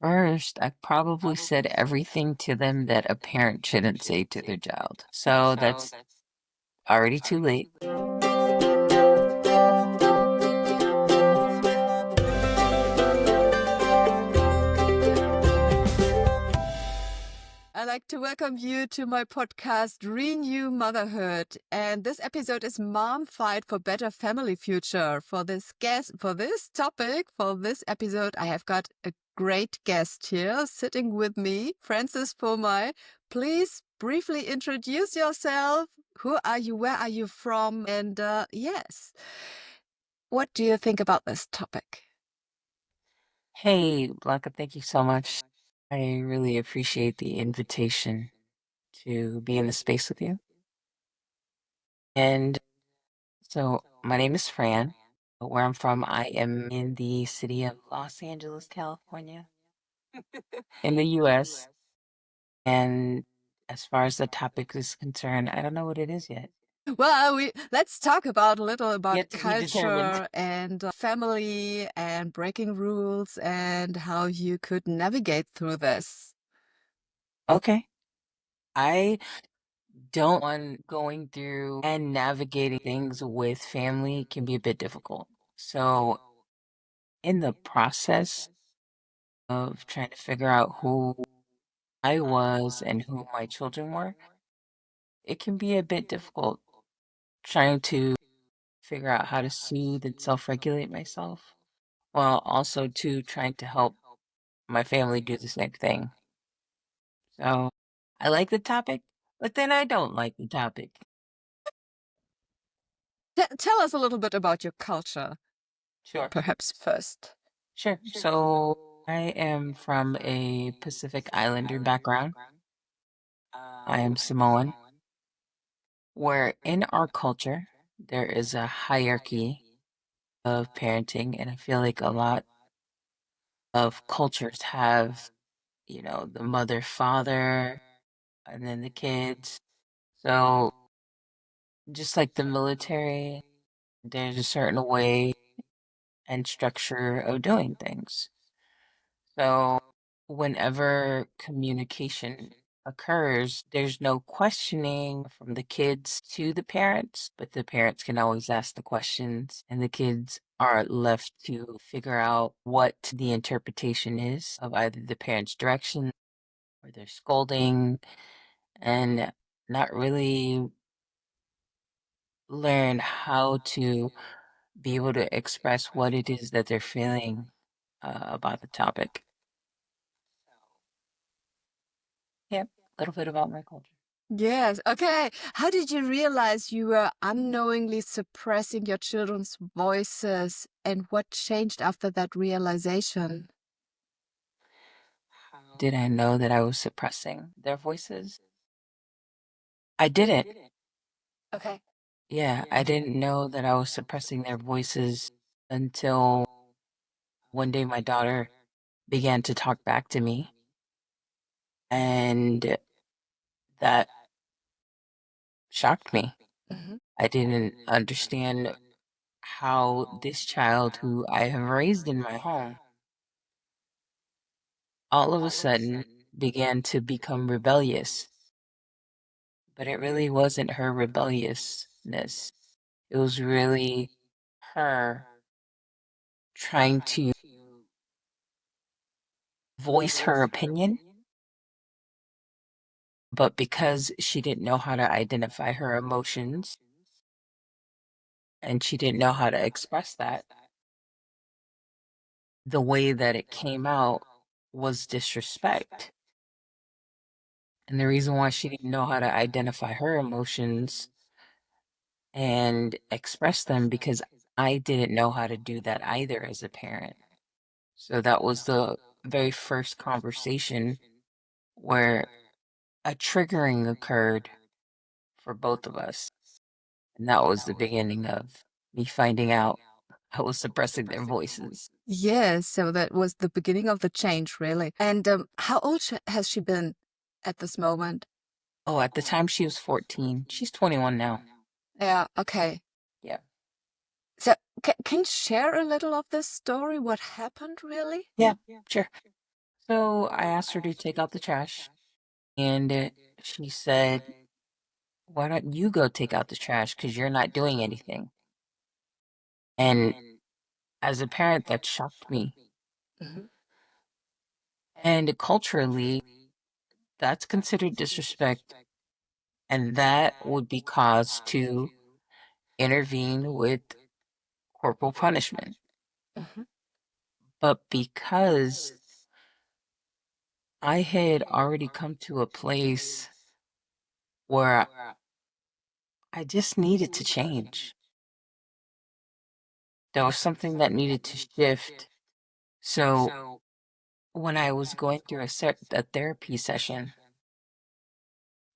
First, I probably said everything to them that a parent shouldn't say to their child. So that's already too late. I'd like to welcome you to my podcast, Renew Motherhood. And this episode is Mom Fight for Better Family Future. For this topic, for this episode, I have got a great guest here sitting with me, Francis Fomai. Please briefly introduce yourself. Who are you? Where are you from? And yes, what do you think about this topic? Hey, Blanka, thank you so much. I really appreciate the invitation to be in the space with you. And so, my name is Fran. Where I'm from, I am in the city of Los Angeles, California, in the US. And as far as the topic is concerned, I don't know what it is yet. Well, let's talk about a little about Yet to be determined. culture and family and breaking rules and how you could navigate through this. Okay. I don't want going through and navigating things with family can be a bit difficult. So, in the process of trying to figure out who I was and who my children were, it can be a bit difficult trying to figure out how to soothe and self-regulate myself while also too trying to help my family do the same thing. So, I like the topic, but then I don't like the topic. Tell us a little bit about your culture, Sure. perhaps first. Sure. So I am from a Pacific Islander background. I am Samoan, where in our culture, there is a hierarchy of parenting, and I feel like a lot of cultures have, the mother, father, and then the kids. So just like the military, there's a certain way and structure of doing things. So whenever communication occurs, there's no questioning from the kids to the parents, but the parents can always ask the questions, and the kids are left to figure out what the interpretation is of either the parents' direction or their scolding, and not really learn how to be able to express what it is that they're feeling about the topic. Yep, a little bit about my culture. Yes. Okay. How did you realize you were unknowingly suppressing your children's voices, and what changed after that realization? How did I know that I was suppressing their voices? I didn't. Okay. Yeah, I didn't know that I was suppressing their voices until one day my daughter began to talk back to me. And that shocked me. Mhm. I didn't understand how this child, who I have raised in my home, all of a sudden began to become rebellious. But it really wasn't her rebelliousness. It was really her trying to voice her opinion, but because she didn't know how to identify her emotions and she didn't know how to express that, the way that it came out was disrespect. And the reason why she didn't know how to identify her emotions and express them because I didn't know how to do that either as a parent. So that was the very first conversation where a triggering occurred for both of us. And that was the beginning of me finding out I was suppressing their voices. Yes. So that was the beginning of the change, really. And how old has she been at this moment? Oh, at the time she was 14. She's 21 now. Yeah. Okay. Yeah. So, can you share a little of this story? What happened, really? Yeah, sure. So I asked her to take out the trash, and she said, "Why don't you go take out the trash? Because you're not doing anything." And as a parent, that shocked me. Mhm. And culturally, that's considered disrespect, and that would be cause to intervene with corporal punishment. Mhm. But because I had already come to a place where I just needed to change, there was something that needed to shift. So when I was going through a therapy session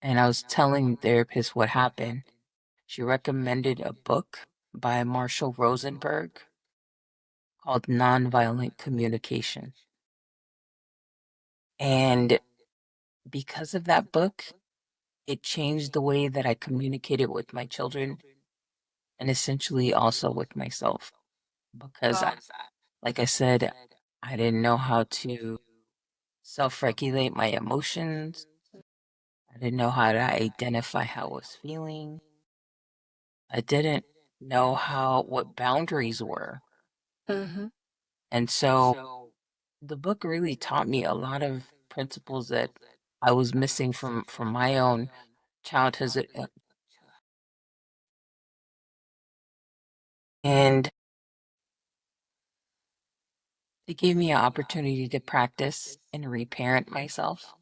and I was telling the therapist what happened, she recommended a book by Marshall Rosenberg called Nonviolent Communication. And because of that book, it changed the way that I communicated with my children and essentially also with myself. Because, Wow. like I said, I didn't know how to self regulate my emotions. I didn't know how to identify how I was feeling. I didn't know what boundaries were. Mhm. And so the book really taught me a lot of principles that I was missing from my own childhood. And it gave me an opportunity to practice and reparent myself.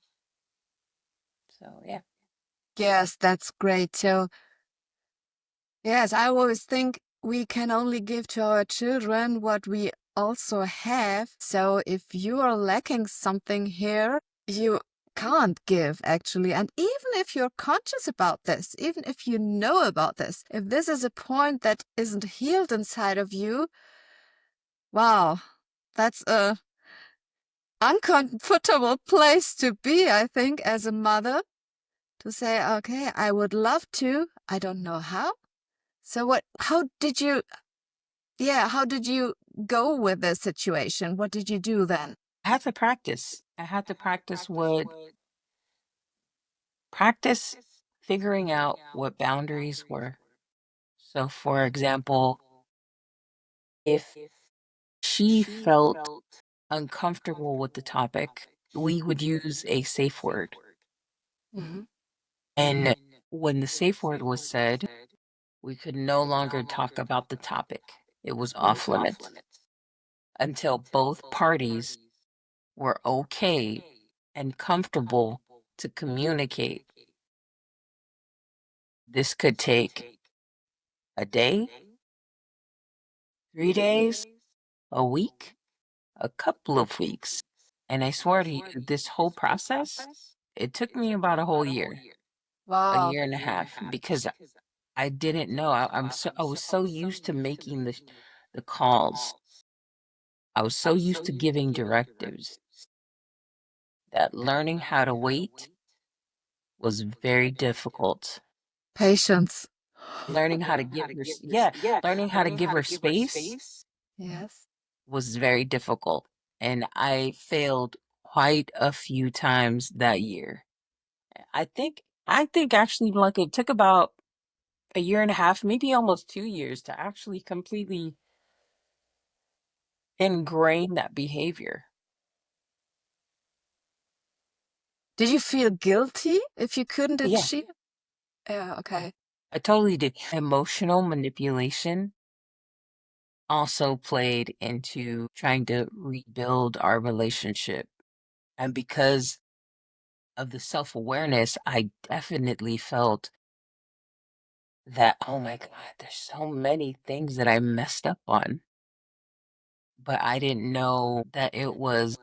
So, yeah. Yes, that's great. So, yes, I always think we can only give to our children what we also have. So, if you are lacking something here, you can't give actually. And even if you're conscious about this, even if you know about this, if this is a point that isn't healed inside of you, wow, that's a uncomfortable place to be, I think, as a mother, to say, okay, I would love to, I don't know how. So how did you go with this situation? What did you do then? I had to practice. I had to practice figuring out what boundaries were. So, for example, if she felt uncomfortable with the topic, we would use a safe word. Mhm. And when the safe word was said, we could no longer talk about the topic. It was off limits until both parties were okay and comfortable to communicate. This could take a day, 3 days, a week, a couple of weeks. And I swear to you, this whole process, it took me about a Wow. year and a half, because I didn't know. I was so used to making the calls. I was so used to giving directives that learning how to wait was very difficult. Patience. Learning how to learning how to give her space Yes. was very difficult. And I failed quite a few times that year. I think actually, Blanka, it took about a year and a half, maybe almost 2 years, to actually completely ingrain that behavior. Did you feel guilty if you couldn't Yeah, achieve? Yeah, okay. I totally did. Emotional manipulation also played into trying to rebuild our relationship. And because of the self awareness, I definitely felt that, oh my God, there's so many things that I messed up on. But I didn't know that it was.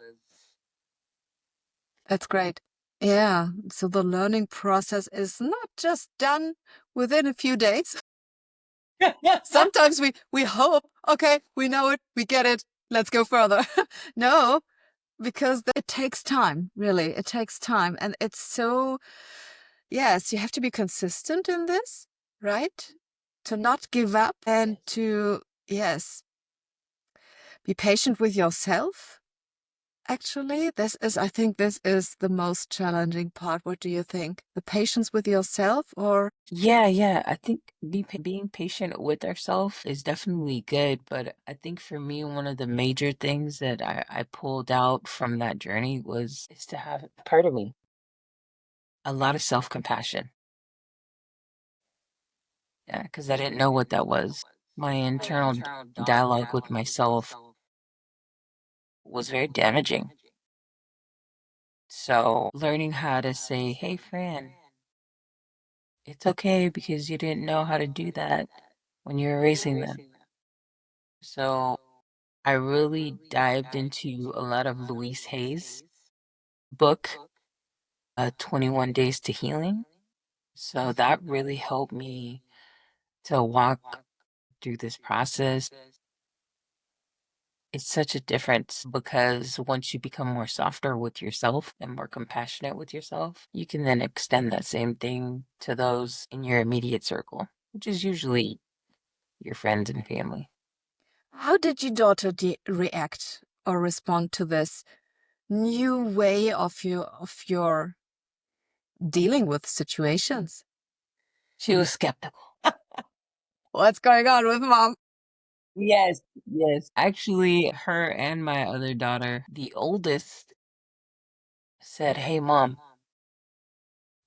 That's great. Yeah. So the learning process is not just done within a few days. Sometimes we hope, okay, we know it, we get it, let's go further. No, because it takes time, really. It takes time. And it's so, yes, you have to be consistent in this, right? To not give up and to, yes, be patient with yourself actually? I think this is the most challenging part. What do you think? The patience with yourself or? Yeah. I think being patient with ourselves is definitely good, but I think for me, one of the major things that I pulled out from that journey is to have part of me, a lot of self-compassion. Yeah, because I didn't know what that was. My internal dialogue with myself was very damaging. So learning how to say, hey, Fran, it's okay because you didn't know how to do that when you were raising them. So I really dived into a lot of Louise Hay's book, 21 Days to Healing. So that really helped me to walk through this process. It's such a difference because once you become more softer with yourself and more compassionate with yourself, you can then extend that same thing to those in your immediate circle, which is usually your friends and family. How did your daughter react or respond to this new way of your dealing with situations? She was skeptical. What's going on with mom? Yes. Actually, her and my other daughter, the oldest, said, hey, mom,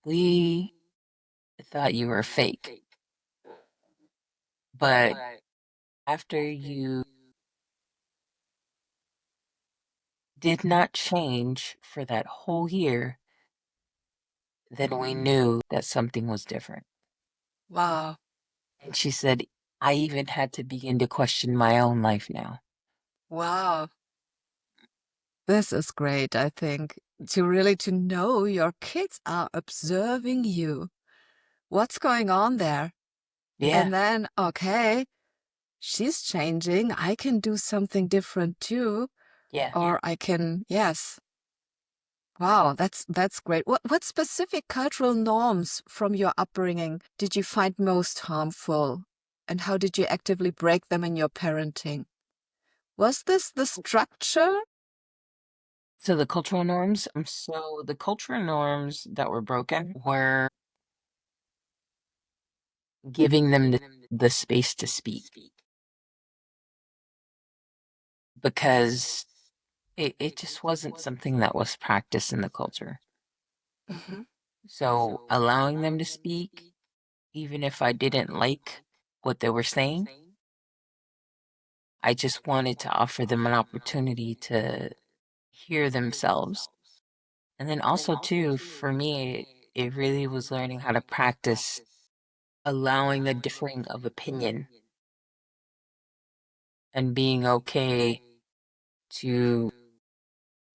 we thought you were fake, but after you did not change for that whole year, then we knew that something was different. Wow. And she said, I even had to begin to question my own life now. Wow. This is great, I think, to know your kids are observing you. What's going on there? Yeah, And then, okay, she's changing. I can do something different too. yeah. Or I can, yes. Wow, that's great. What specific cultural norms from your upbringing did you find most harmful? And how did you actively break them in your parenting? Was this the structure? So the cultural norms that were broken were giving them the space to speak because it just wasn't something that was practiced in the culture. Mhm. So allowing them to speak, even if I didn't like what they were saying, I just wanted to offer them an opportunity to hear themselves. And then also too, for me, it really was learning how to practice allowing the differing of opinion and being okay to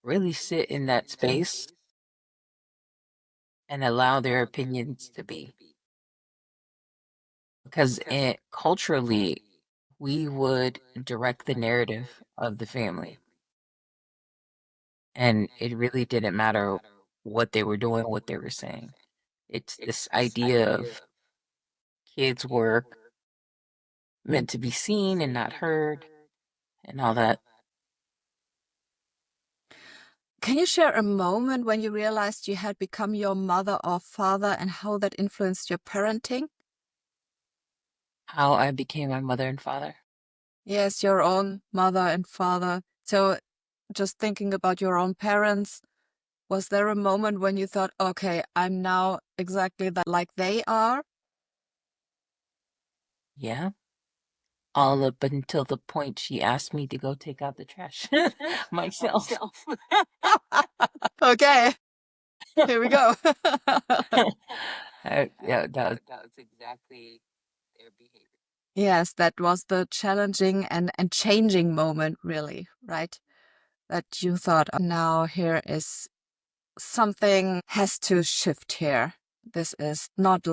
really sit in that space and allow their opinions to be. Because culturally, we would direct the narrative of the family. And it really didn't matter what they were doing, what they were saying. It's this idea of kids were meant to be seen and not heard and all that. Can you share a moment when you realized you had become your mother or father and how that influenced your parenting? How I became my mother and father. Yes, your own mother and father. So just thinking about your own parents, was there a moment when you thought, okay, I'm now exactly that like they are? Yeah. All up until the point she asked me to go take out the trash myself. Okay, here we go. Yeah, that was exactly their behavior. Yes, that was the challenging and changing moment, really, right? That you thought, now here is something has to shift here. This is not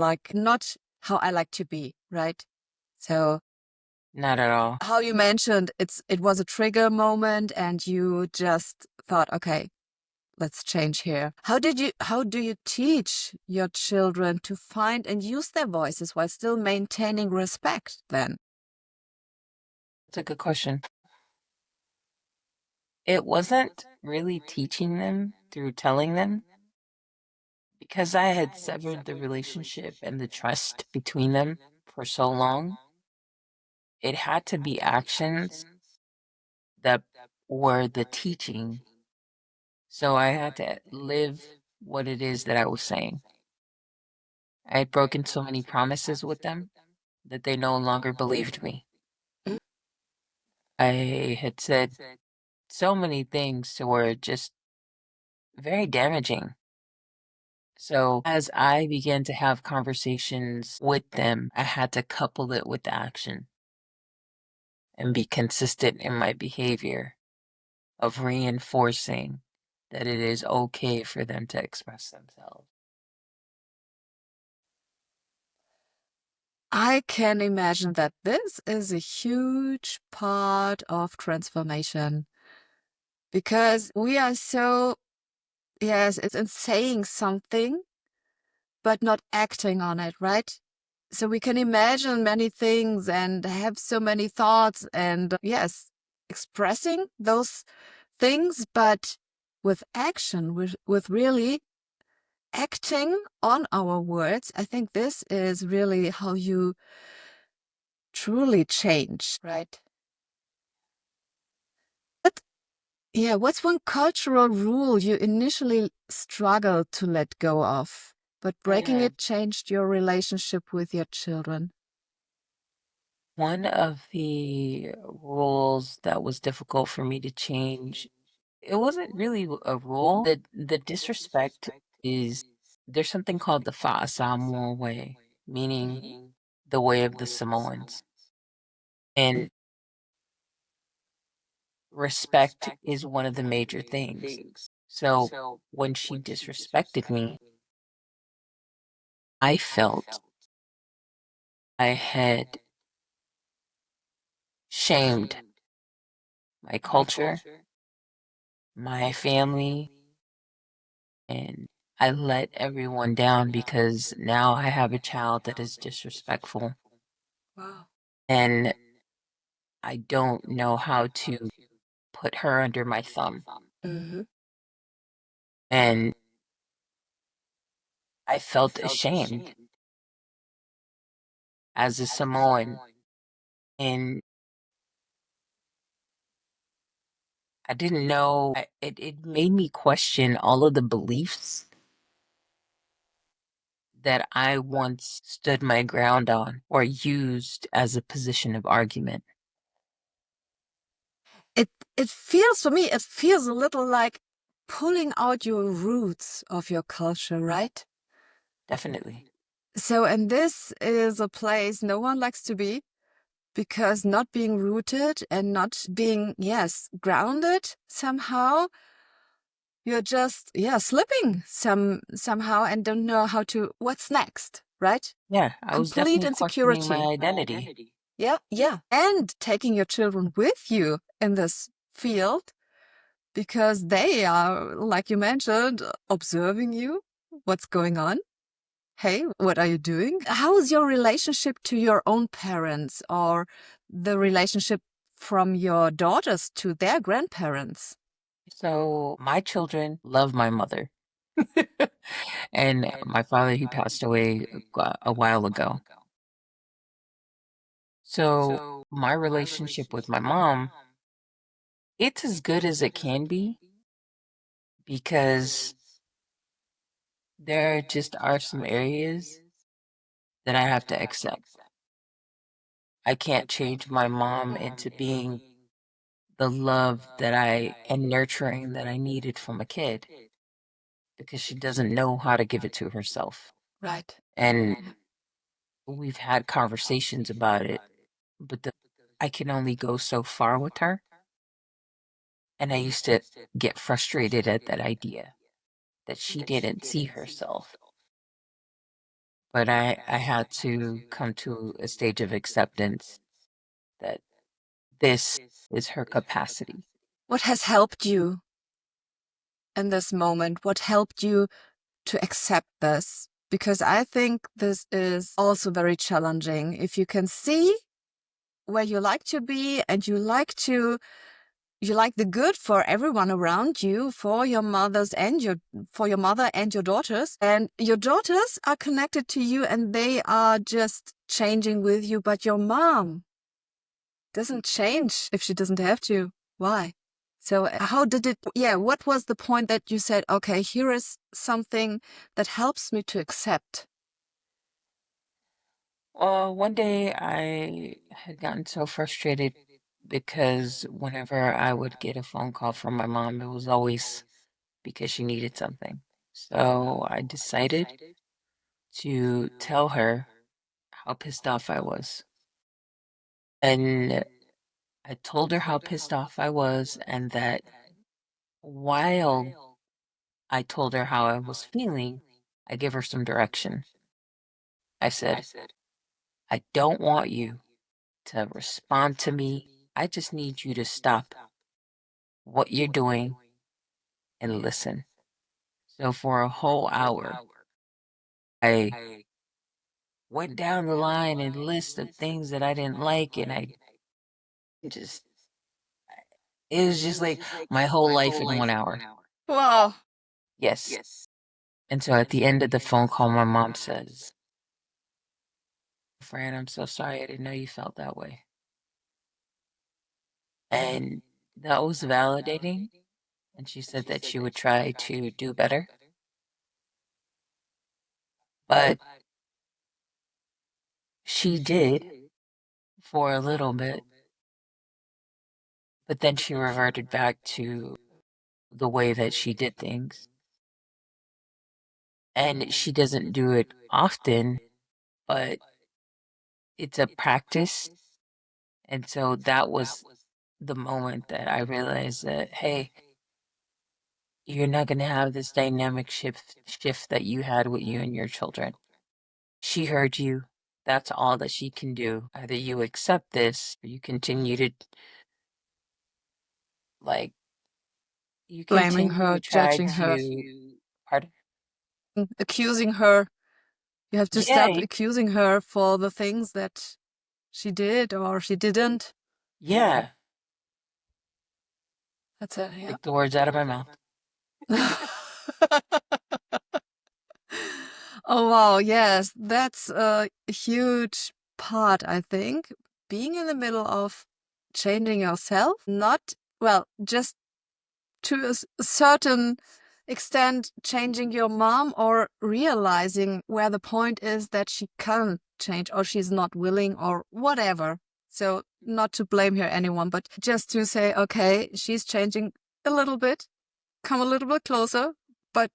how I like to be, right? So Not at all. how you mentioned it was a trigger moment and you just thought, okay, let's change here. How do you teach your children to find and use their voices while still maintaining respect then? It's a good question. It wasn't really teaching them through telling them, because I had severed the relationship and the trust between them for so long. It had to be actions that were the teaching. So I had to live what it is that I was saying. I had broken so many promises with them that they no longer believed me. I had said so many things that were just very damaging. So as I began to have conversations with them, I had to couple it with action and be consistent in my behavior of reinforcing that it is okay for them to express themselves. I can imagine that this is a huge part of transformation because we are so, yes, it's in saying something, but not acting on it, right? So we can imagine many things and have so many thoughts and, yes, expressing those things, but with action, with really acting on our words. I think this is really how you truly change, right? But yeah, what's one cultural rule you initially struggled to let go of, but breaking it changed your relationship with your children? One of the rules that was difficult for me to change, it wasn't really a rule. The disrespect is, there's something called the Fa'asamoa way, meaning the way of the Samoans. And respect is one of the major things. So when she disrespected me, I felt I had shamed my culture, my family, and I let everyone down because now I have a child that is disrespectful Wow. and I don't know how to put her under my thumb. Mm-hmm. And I felt ashamed as a Samoan. And I didn't know, it made me question all of the beliefs that I once stood my ground on or used as a position of argument. It feels, for me, it feels a little like pulling out your roots of your culture, right? Definitely. So, and this is a place no one likes to be because not being rooted and not being, yes, grounded somehow, you're just, yeah, slipping somehow and don't know how to, what's next, right? Yeah, I was Complete definitely questioning my insecurity. identity. Yeah, yeah. And taking your children with you in this field because they are, like you mentioned, observing you, what's going on. Hey, what are you doing? How is your relationship to your own parents or the relationship from your daughters to their grandparents? So my children love my mother. And my father, he passed away a while ago. So my relationship with my mom, it's as good as it can be because there just are some areas that I have to accept. I can't change my mom into being the love that I and nurturing that I needed from a kid because she doesn't know how to give it to herself. Right. And we've had conversations about it, but I can only go so far with her. And I used to get frustrated at that idea that she didn't see herself. But I had to come to a stage of acceptance that this is her capacity. What has helped you in this moment? What helped you to accept this? Because I think this is also very challenging. If you can see where you like to be and you like to, you like the good for everyone around you, for your mother and your daughters, and your daughters are connected to you and they are just changing with you, but your mom doesn't change if she doesn't have to. Why? So how did it, what was the point that you said, okay, here is something that helps me to accept? Well, one day I had gotten so frustrated because whenever I would get a phone call from my mom, it was always because she needed something. So I decided to tell her how pissed off I was. And I told her how pissed off I was, and that while I told her how I was feeling, I gave her some direction. I said, I don't want you to respond to me. I just need you to stop what you're doing and listen. So for a whole hour, I went down the line and list of things that I didn't like, and I just, it was just like my whole life in 1 hour. Wow. Yes. And so at the end of the phone call, my mom says, Fran, I'm so sorry. I didn't know you felt that way. And that was validating. And she said that she would try to do better. But she did for a little bit. But then she reverted back to the way that she did things. And she doesn't do it often, but it's a practice. And so that was the moment that I realized that, hey, you're not going to have this dynamic shift that you had with you and your children. She heard you. That's all that she can do. Either you accept this or you continue to, like, you Blaming continue her, to try judging her, to, pardon? accusing her. You have to stop Yeah, accusing her for the things that she did or she didn't. yeah. That's it, yeah. Take the words out of my mouth. Oh, wow. Yes, that's a huge part, I think. Being in the middle of changing yourself, not, well, just to a certain extent, changing your mom or realizing where the point is that she can't change or she's not willing or whatever. So, not to blame here anyone, but just to say, okay, she's changing a little bit, come a little bit closer, but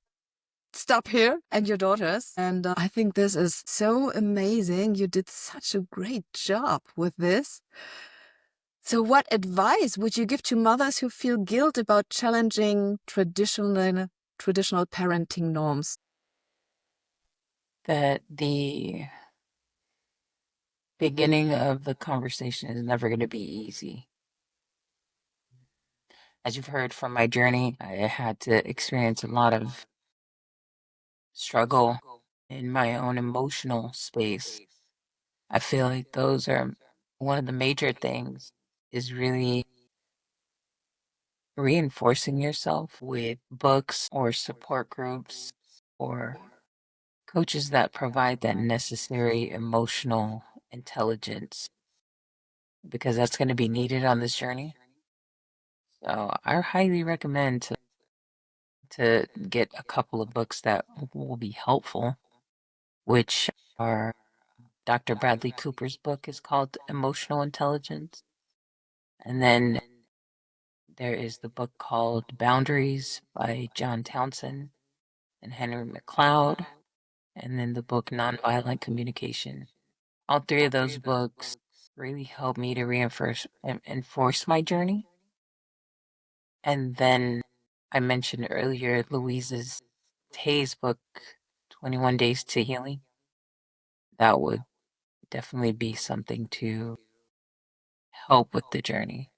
stop here, and your daughters. And I think this is so amazing. You did such a great job with this. So, what advice would you give to mothers who feel guilt about challenging traditional parenting norms? That the beginning of the conversation is never going to be easy. As you've heard from my journey, I had to experience a lot of struggle in my own emotional space. I feel like those are one of the major things is really reinforcing yourself with books or support groups or coaches that provide that necessary emotional intelligence because that's going to be needed on this journey. So I highly recommend to get a couple of books that will be helpful, which are Dr. Bradley Cooper's book is called Emotional Intelligence. And then there is the book called Boundaries by John Townsend and Henry McLeod. And then the book Nonviolent Communication. All three of those books really helped me to enforce my journey. And then I mentioned earlier Louise's Hay's book, 21 Days to Healing. That would definitely be something to help with the journey.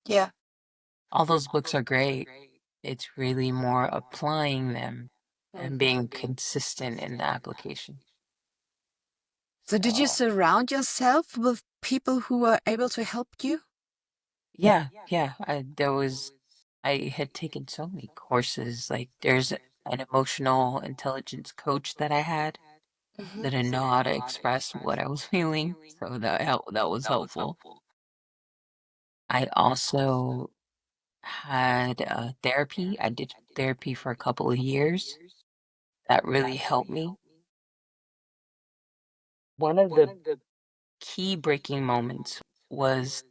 Yeah. All those books are great. It's really more applying them and being consistent in the application. So, did you So, surround yourself with people who were able to help you? Yeah, yeah. I had taken so many courses. Like there's an emotional intelligence coach that I had that didn't know how to express what I was feeling, so that was helpful. I also had therapy. I did therapy for a couple of years. That really helped me. One of the key breaking moments was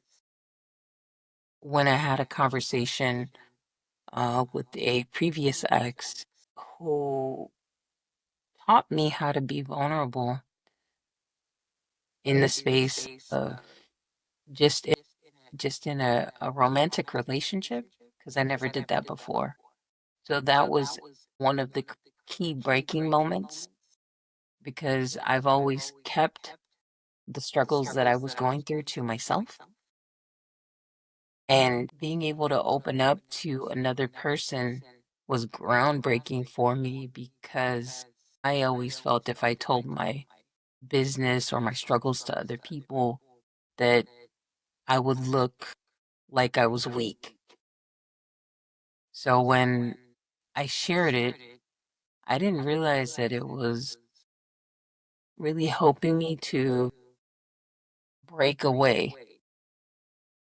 when I had a conversation with a previous ex who taught me how to be vulnerable in the space of just in, just in a romantic relationship because I never did that before. So that was one of the key breaking moments because I've always kept the struggles that I was going through to myself. And being able to open up to another person was groundbreaking for me because I always felt if I told my business or my struggles to other people that I would look like I was weak. So when I shared it, I didn't realize that it was really helping me to break away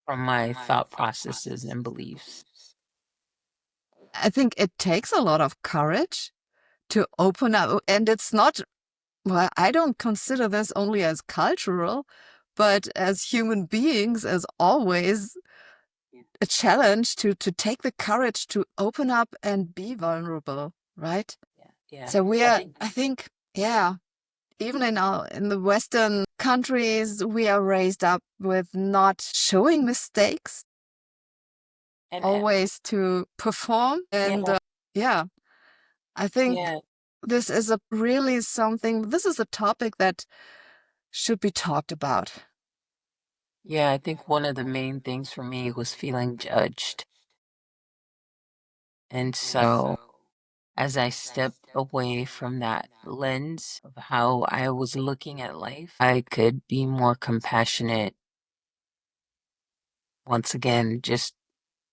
from my thought processes and beliefs. I think it takes a lot of courage to open up. And it's not, well, I don't consider this only as cultural, but as human beings, as always, a challenge to take the courage to open up and be vulnerable, right? Yeah, yeah. So we I are, think, I think, yeah, even in the Western countries, we are raised up with not showing mistakes, and always to perform. And yeah, yeah, I think yeah, this is a really something, this is a topic that should be talked about. yeah. I think one of the main things for me was feeling judged. And so as I stepped away from that lens of how I was looking at life, I could be more compassionate once again, just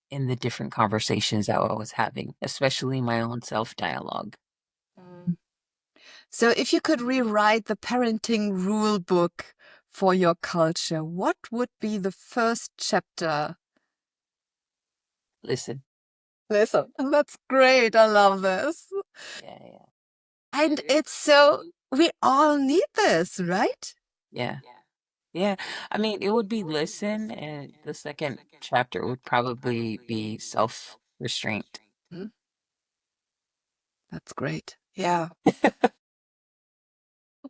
in the different conversations that I was having, especially my own self dialogue. Mm. So if you could rewrite the parenting rule book for your culture, what would be the first chapter? Listen. Listen, that's great. I love this. Yeah, yeah, And it's so, we all need this, right? yeah. Yeah. I mean, it would be listen, and the second chapter would probably be self restraint. Mm, that's great. Yeah.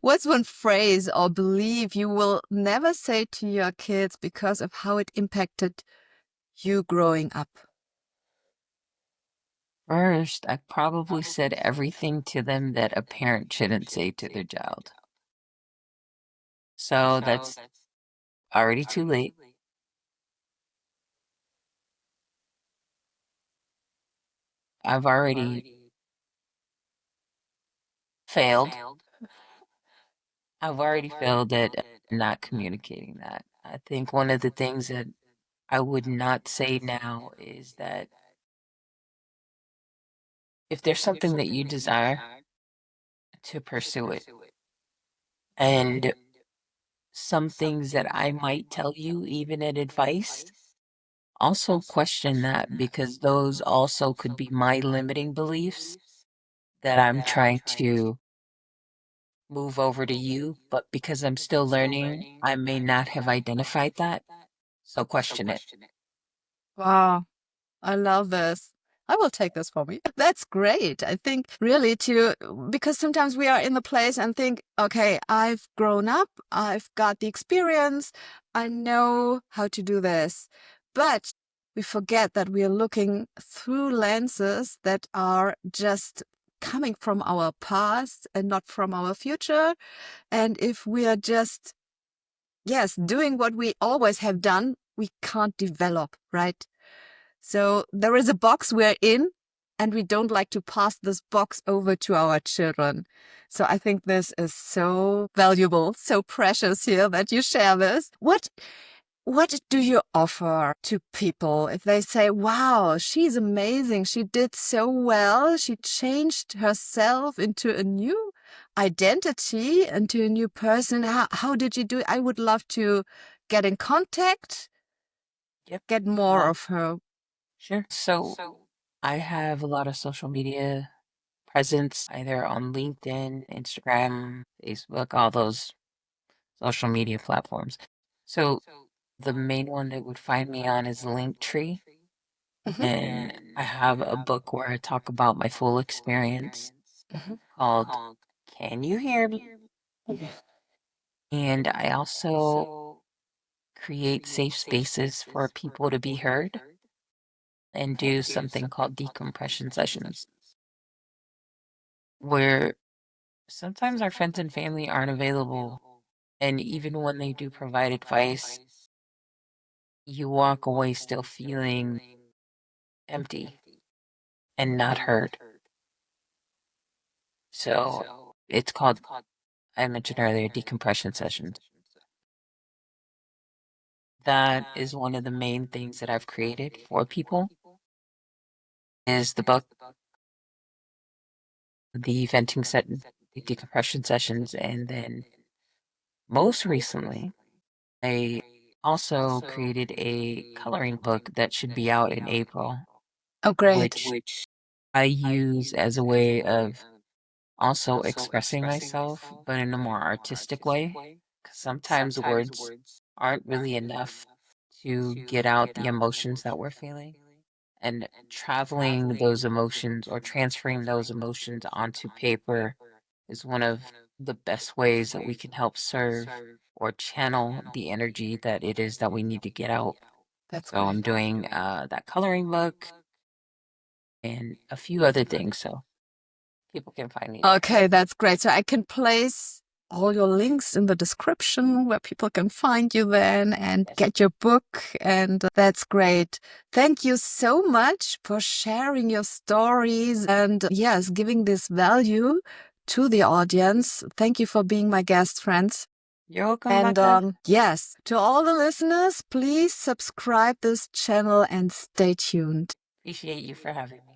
What's one phrase or belief you will never say to your kids because of how it impacted you growing up? First, I probably said everything to them that a parent shouldn't say to their child. So that's already too late. I've already failed. I've already failed at not communicating that. I think one of the things that I would not say now is that if there's something that you desire, to pursue it. And some things that I might tell you, even in advice, also question that because those also could be my limiting beliefs that I'm trying to move over to you. But because I'm still learning, I may not have identified that. So question it. Wow. I love this. I will take this for me. That's great. I think really because sometimes we are in the place and think, okay, I've grown up, I've got the experience, I know how to do this. But we forget that we are looking through lenses that are just coming from our past and not from our future. And if we are just, yes, doing what we always have done, we can't develop, right? So there is a box we're in, and we don't like to pass this box over to our children. So I think this is so valuable, so precious here that you share this. what do you offer to people if they say, wow, she's amazing, she did so well, she changed herself into a new identity, into a new person? How did you do it? I would love to get in contact, get more of her. Sure. So I have a lot of social media presence, either on LinkedIn, Instagram, Facebook, all those social media platforms. So the main one that would find me on is Linktree. Mhm. And I have a book where I talk about my full experience Mhm. called Can You Hear Me? And I also create safe spaces for people to be heard and do something called decompression sessions, where sometimes our friends and family aren't available. And even when they do provide advice, you walk away still feeling empty and not heard. So it's called, I mentioned earlier, decompression sessions. That is one of the main things that I've created for people is the book, the venting set, the decompression sessions, and then most recently, I also created a coloring book that should be out in April, Oh, great. which I use as a way of also expressing myself, but in a more artistic way. Because sometimes words aren't really enough to get out the emotions that we're feeling. And traveling those emotions or transferring those emotions onto paper is one of the best ways that we can help serve or channel the energy that it is that we need to get out. That's So great. I'm doing that coloring book and a few other things, so people can find me there. Okay, that's great. So I can place all your links in the description where people can find you then and Yes. get your book. And that's great. Thank you so much for sharing your stories and, yes, giving this value to the audience. Thank you for being my guest, friends. You're welcome, And Blanka. yes, to all the listeners, please subscribe this channel and stay tuned. Appreciate you for having me.